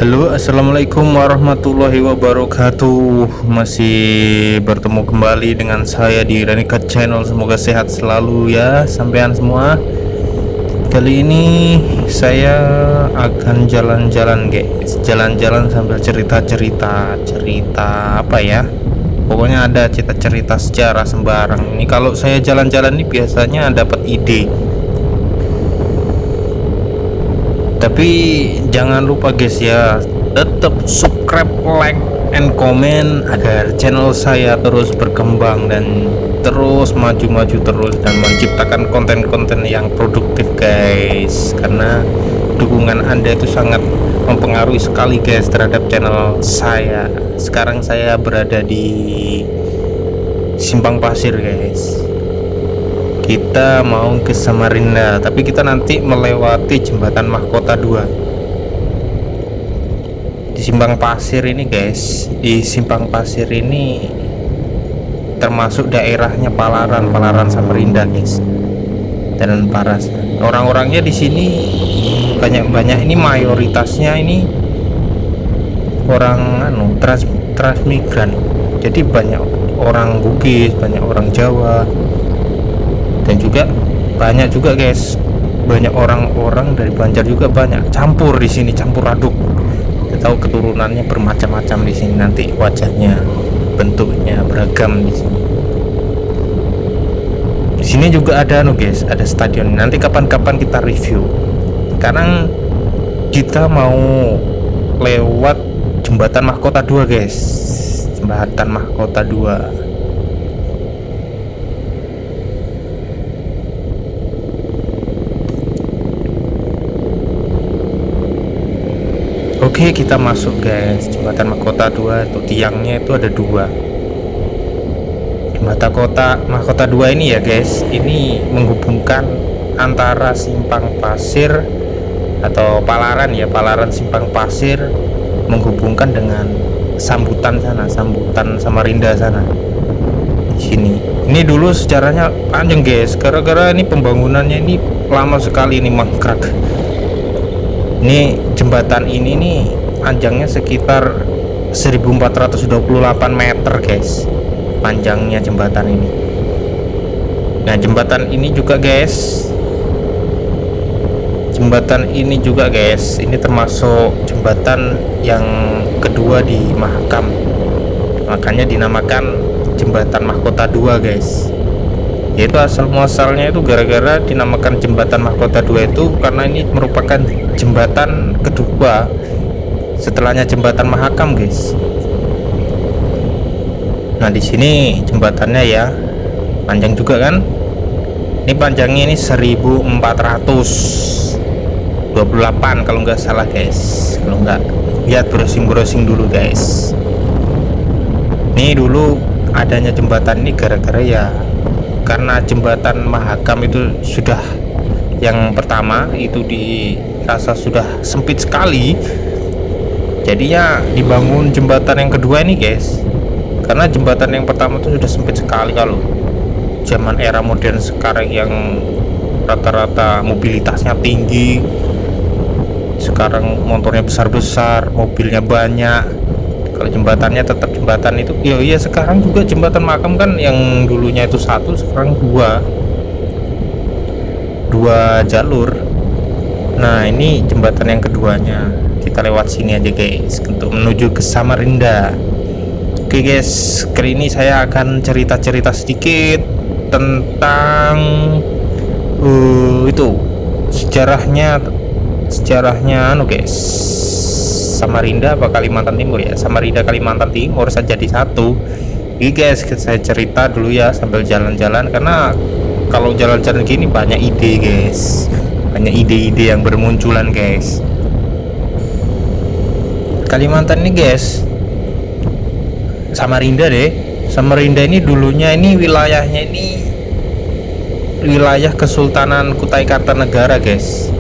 Halo, assalamualaikum warahmatullahi wabarakatuh. Masih bertemu kembali dengan saya di Ranika Channel. Semoga sehat selalu ya sampean semua. Kali ini saya akan jalan-jalan guys, jalan-jalan sambil cerita-cerita apa ya, pokoknya ada cerita-cerita sejarah sembarang. Ini kalau saya jalan-jalan ini biasanya dapat ide. Tapi jangan lupa guys ya, tetap subscribe, like, and comment agar channel saya terus berkembang dan terus maju-maju terus dan menciptakan konten-konten yang produktif guys. Karena dukungan Anda itu sangat mempengaruhi sekali guys terhadap channel saya. Sekarang saya berada di Simpang Pasir guys. Kita mau ke Samarinda, tapi kita nanti melewati jembatan Mahkota 2 di Simpang Pasir ini guys. Di Simpang Pasir ini termasuk daerahnya Palaran Samarinda guys. Dan Paras, orang-orangnya di sini banyak ini, mayoritasnya ini orang transmigran. Jadi banyak orang Bugis, banyak orang Jawa, dan juga banyak juga guys, banyak orang-orang dari Banjar juga, banyak campur di sini, campur aduk. Kita tahu keturunannya bermacam-macam di sini, nanti wajahnya bentuknya beragam di sini. Di sini juga ada guys, ada stadion. Nanti kapan-kapan kita review. Sekarang kita mau lewat jembatan Mahkota 2 guys, jembatan Mahkota 2. Oke, kita masuk guys, jembatan Mahkota 2 itu tiangnya itu ada dua. Jembatan Mahkota 2 ini ya guys, ini menghubungkan antara Simpang Pasir atau Palaran ya, Palaran Simpang Pasir, menghubungkan dengan Sambutan sana, Sambutan Samarinda sana. Di sini. Ini dulu sejarahnya panjang guys, gara-gara ini pembangunannya ini lama sekali, ini mangkrak. Ini jembatan ini nih panjangnya sekitar 1428 meter guys, panjangnya jembatan ini. Nah jembatan ini juga guys, ini termasuk jembatan yang kedua di Mahakam, makanya dinamakan jembatan Mahkota 2 guys. Yaitu asal muasalnya itu gara-gara dinamakan jembatan Mahkota 2 itu karena ini merupakan jembatan kedua setelahnya jembatan Mahakam guys. Nah di sini jembatannya ya panjang juga kan, ini panjangnya ini 1428 kalau nggak salah guys. Kalau nggak, lihat browsing dulu guys. Ini dulu adanya jembatan ini gara-gara ya karena jembatan Mahakam itu sudah, yang pertama itu dirasa sudah sempit sekali, jadinya dibangun jembatan yang kedua ini guys. Karena jembatan yang pertama itu sudah sempit sekali. Kalau zaman era modern sekarang yang rata-rata mobilitasnya tinggi, sekarang motornya besar-besar, mobilnya banyak, kalau jembatannya tetap jembatan itu iya sekarang juga jembatan Mahakam kan yang dulunya itu satu, sekarang dua jalur. Nah ini jembatan yang keduanya, kita lewat sini aja guys untuk menuju ke Samarinda. Oke guys, kali ini saya akan cerita-cerita sedikit tentang itu sejarahnya guys, Samarinda apa Kalimantan Timur ya, Samarinda Kalimantan Timur saja di satu. Ini guys saya cerita dulu ya sambil jalan-jalan, karena kalau jalan-jalan gini banyak ide guys, banyak ide-ide yang bermunculan guys. Kalimantan ini guys, Samarinda ini dulunya ini wilayahnya ini wilayah Kesultanan Kutai Kartanegara guys,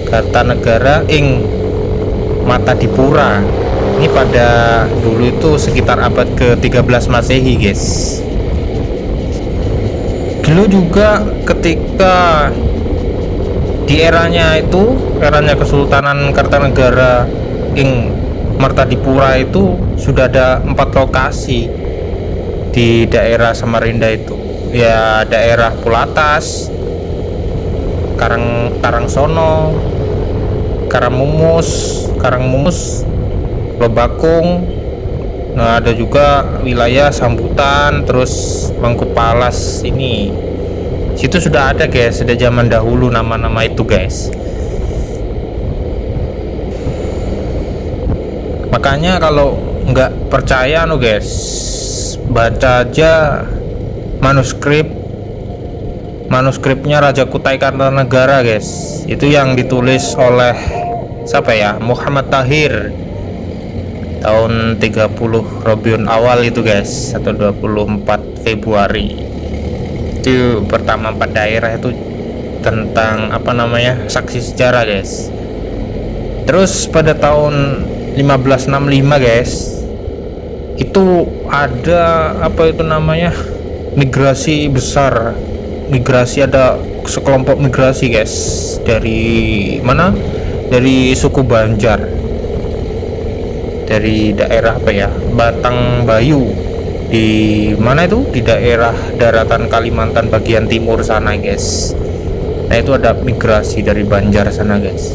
Kartanegara ing Matadipura. Ini pada dulu itu sekitar abad ke-13 Masehi guys. Dulu juga ketika Di eranya Kesultanan Kartanegara ing Martadipura itu sudah ada 4 lokasi di daerah Samarinda itu, ya daerah Pulatas, Karangsono, Karangmumus, Lobakung. Nah, ada juga wilayah Sambutan, terus Mangkupalas ini. Situ sudah ada guys, sudah zaman dahulu nama-nama itu guys. Makanya kalau nggak percaya guys, baca aja manuskripnya Raja Kutai Kartanegara guys. Itu yang ditulis oleh siapa ya, Muhammad Tahir tahun 30 Rabiul Awal itu guys, atau 24 Februari. Itu pertama 4 daerah itu tentang saksi sejarah guys. Terus pada tahun 1565 guys, itu ada migrasi besar, ada sekelompok migrasi guys, dari mana, dari suku Banjar, dari daerah Batang Bayu, di mana itu, di daerah daratan Kalimantan bagian timur sana guys. Nah, itu ada migrasi dari Banjar sana guys.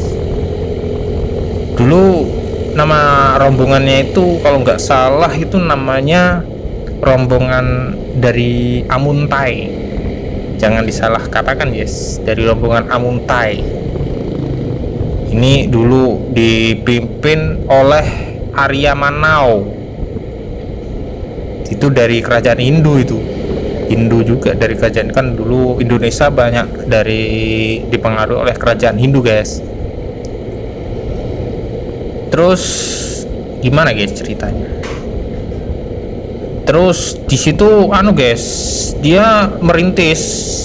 Dulu nama rombongannya itu kalau nggak salah itu namanya rombongan dari Amuntai. Jangan disalah katakan guys, dari rombongan Amuntai. Ini dulu dipimpin oleh Arya Manau. Itu dari kerajaan Hindu itu. Hindu juga dari kerajaan, kan dulu Indonesia banyak dipengaruhi oleh kerajaan Hindu guys. Terus gimana guys ceritanya? Terus di situ guys, dia merintis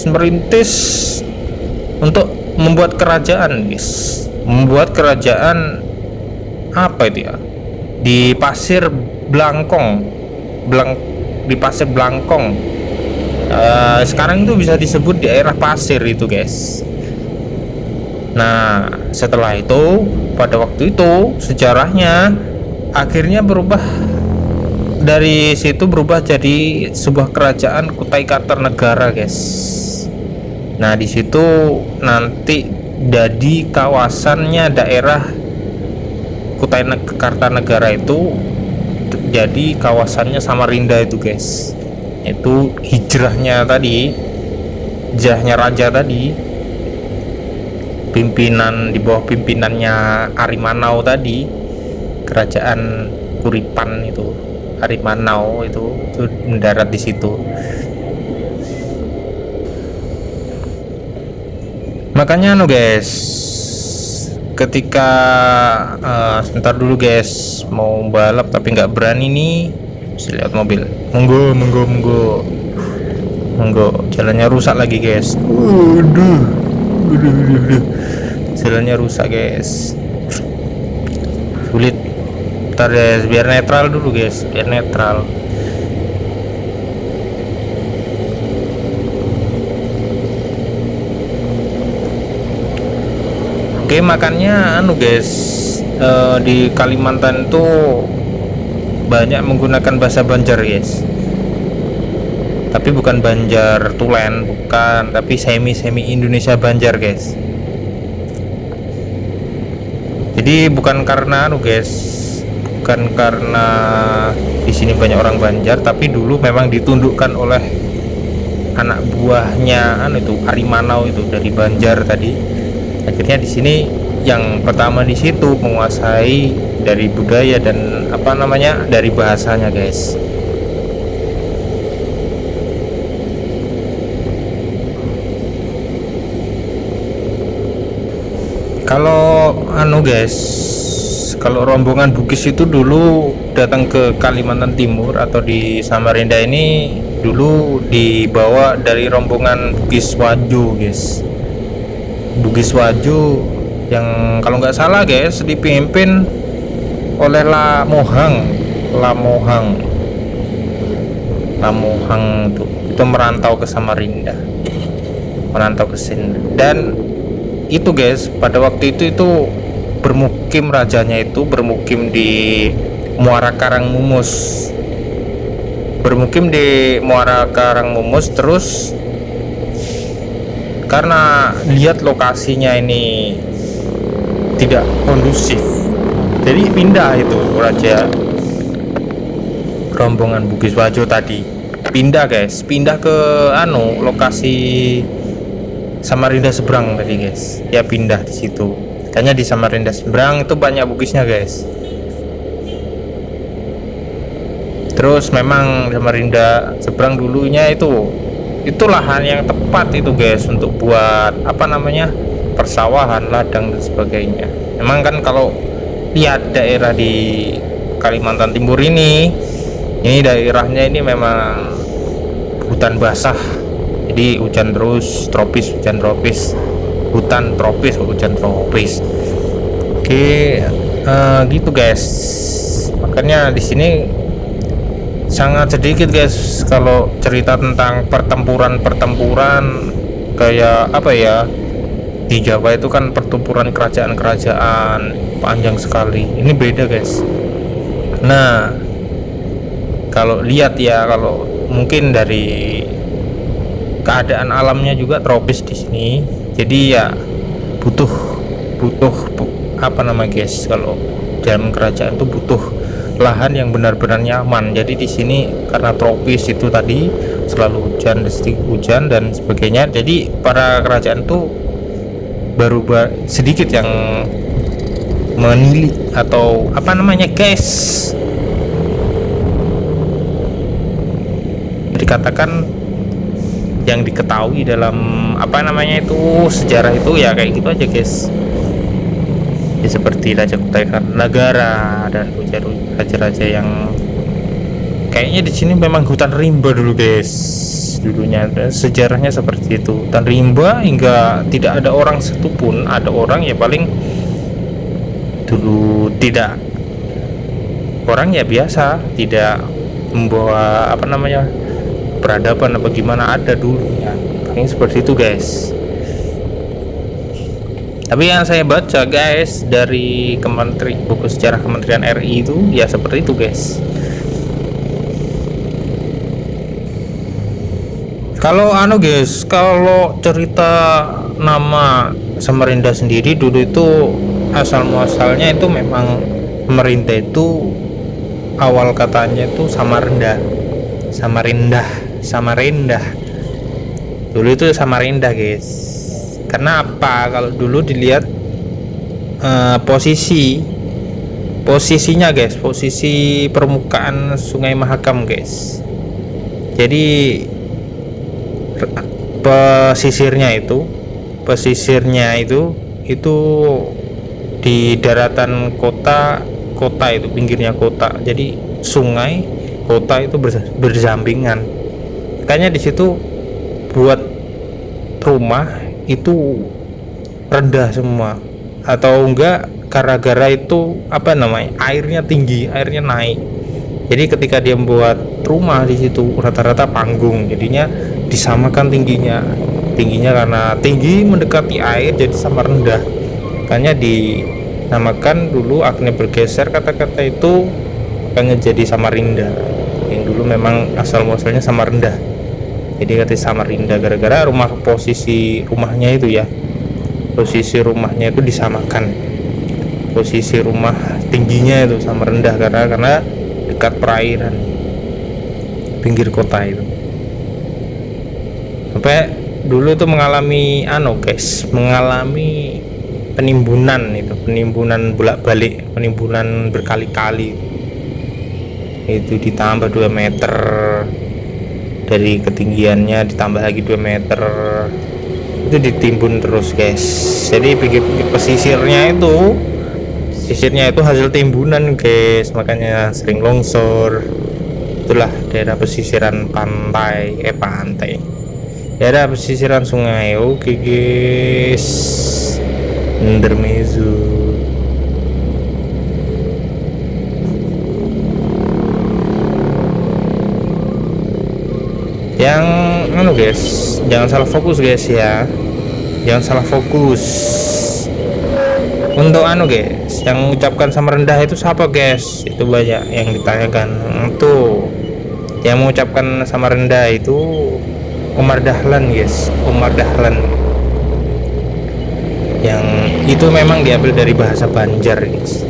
untuk membuat kerajaan guys. Membuat kerajaan apa itu ya? Di Pasir Blangkong. Di Pasir Blangkong. Sekarang itu bisa disebut daerah pasir itu guys. Nah, setelah itu, pada waktu itu sejarahnya akhirnya berubah, dari situ berubah jadi sebuah kerajaan Kutai Kartanegara guys. Nah, di situ nanti jadi kawasannya daerah Kutai Kartanegara itu jadi kawasannya Samarinda itu guys. Itu hijrahnya raja tadi, di bawah pimpinannya Arimanau tadi, kerajaan Kuripan itu, Arimanau itu mendarat di situ. Makanya guys, ketika sebentar dulu guys, mau balap tapi nggak berani nih, bisa lihat mobil. Monggo, jalannya rusak lagi guys. Jalannya rusak guys, sulit. Ntar guys, biar netral dulu guys, biar netral. Oke, makanya guys, di Kalimantan tuh banyak menggunakan bahasa Banjar guys, tapi bukan Banjar Tulen, bukan, tapi semi Indonesia Banjar guys. Jadi bukan karena di sini banyak orang Banjar, tapi dulu memang ditundukkan oleh anak buahnya itu Arimanau itu dari Banjar tadi. Akhirnya di sini yang pertama di situ menguasai dari budaya dan dari bahasanya guys. Kalau guys, kalau rombongan Bugis itu dulu datang ke Kalimantan Timur atau di Samarinda ini dulu dibawa dari rombongan Bugis Wajo guys. Bugis Wajo yang kalau nggak salah guys dipimpin oleh Lamohang tuh, itu merantau ke Samarinda, merantau ke sini. Dan itu guys, pada waktu itu bermukim, rajanya itu bermukim di Muara Karangmumus, bermukim di Muara Karangmumus. Terus karena lihat lokasinya ini tidak kondusif, jadi pindah itu raja rombongan Bugis Wajo tadi, pindah guys, pindah ke lokasi Samarinda Seberang tadi guys, ya pindah di situ. Kayaknya di Samarinda Seberang itu banyak Bugisnya guys. Terus memang Samarinda Seberang dulunya itu lahan yang tepat itu guys untuk buat apa namanya, persawahan, ladang dan sebagainya. Memang kan kalau lihat daerah di Kalimantan Timur ini daerahnya ini memang hutan basah, jadi hujan terus, tropis, hujan tropis, hutan tropis, hujan tropis. Oke, gitu guys. Makanya di sini sangat sedikit guys kalau cerita tentang pertempuran kayak apa ya, di Jawa itu kan pertempuran kerajaan-kerajaan panjang sekali. Ini beda guys. Nah, kalau lihat ya, kalau mungkin dari keadaan alamnya juga tropis di sini, jadi ya butuh apa nama guys, kalau dalam kerajaan itu butuh lahan yang benar-benar nyaman. Jadi di sini karena tropis itu tadi selalu hujan dan sebagainya, jadi para kerajaan tuh baru sedikit yang menilai atau apa namanya guys, dikatakan yang diketahui dalam apa namanya itu sejarah itu ya kayak gitu aja guys ya, seperti Raja Kutai Kartanagara dan raja-raja yang kayaknya di sini memang hutan rimba dulu guys dulunya. Dan sejarahnya seperti itu, hutan rimba hingga tidak ada orang satupun, ada orang ya paling dulu tidak, orang ya biasa tidak membawa apa namanya peradaban apa gimana, ada dulu ya paling seperti itu guys. Tapi yang saya baca guys dari buku sejarah Kementerian RI itu ya seperti itu guys. Kalau guys, kalau cerita nama Samarinda sendiri dulu itu asal muasalnya itu memang Samarinda itu awal katanya itu Samarinda dulu itu Samarinda guys. Karena apa? Kalau dulu dilihat posisinya guys, posisi permukaan Sungai Mahakam guys. Jadi pesisirnya itu di daratan kota itu pinggirnya kota. Jadi sungai kota itu berdampingan. Makanya di situ buat rumah itu rendah semua, atau enggak gara-gara itu apa namanya, airnya tinggi, airnya naik. Jadi ketika dia membuat rumah di situ rata-rata panggung, jadinya disamakan tingginya karena tinggi mendekati air jadi sama rendah. Makanya dinamakan dulu, akhirnya bergeser kata-kata itu makanya jadi Samarinda. Yang dulu memang asal muasalnya Samarinda, jadi kata Samarinda gara-gara posisi rumahnya itu disamakan, posisi rumah tingginya itu sama rendah karena dekat perairan pinggir kota itu. Sampai dulu itu mengalami mengalami penimbunan bolak-balik, penimbunan berkali-kali. Itu ditambah 2 meter dari ketinggiannya, ditambah lagi 2 meter, itu ditimbun terus guys. Jadi pinggir-pinggir pesisirnya itu hasil timbunan guys, makanya sering longsor. Itulah daerah pesisiran daerah pesisiran sungai. Oke guys, intermezzo. Yang guys, jangan salah fokus guys ya. jangan salah fokus. Untuk guys, yang mengucapkan Samarinda itu siapa guys? Itu banyak yang ditanyakan. Tuh yang mengucapkan Samarinda itu Omar Dahlan guys, Omar Dahlan. Yang itu memang diambil dari bahasa Banjar guys,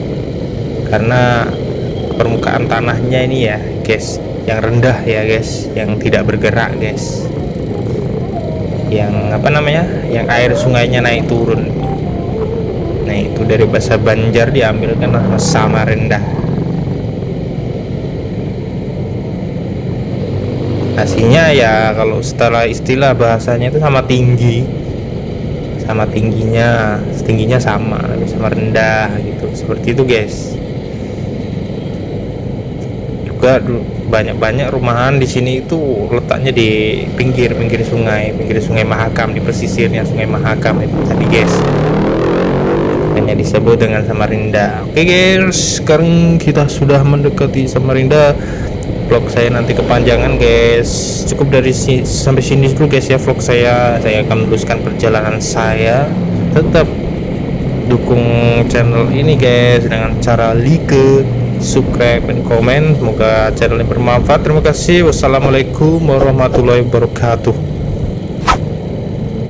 karena permukaan tanahnya ini ya guys, yang rendah ya guys, yang tidak bergerak guys, yang yang air sungainya naik turun. Nah itu dari bahasa Banjar diambil kan nama Samarinda. Aslinya ya kalau setelah istilah bahasanya itu sama tinggi, sama tingginya sama rendah gitu, seperti itu guys. Juga banyak rumahan di sini itu letaknya di pinggir sungai Mahakam, di pesisirnya Sungai Mahakam itu tadi guys, hanya disebut dengan Samarinda. Oke guys, sekarang kita sudah mendekati Samarinda. Vlog saya nanti kepanjangan guys, cukup dari sampai sini dulu guys ya vlog saya akan meneruskan perjalanan saya. Tetap dukung channel ini guys dengan cara like, subscribe, dan komen. Semoga channel ini bermanfaat. Terima kasih. Wassalamualaikum warahmatullahi wabarakatuh.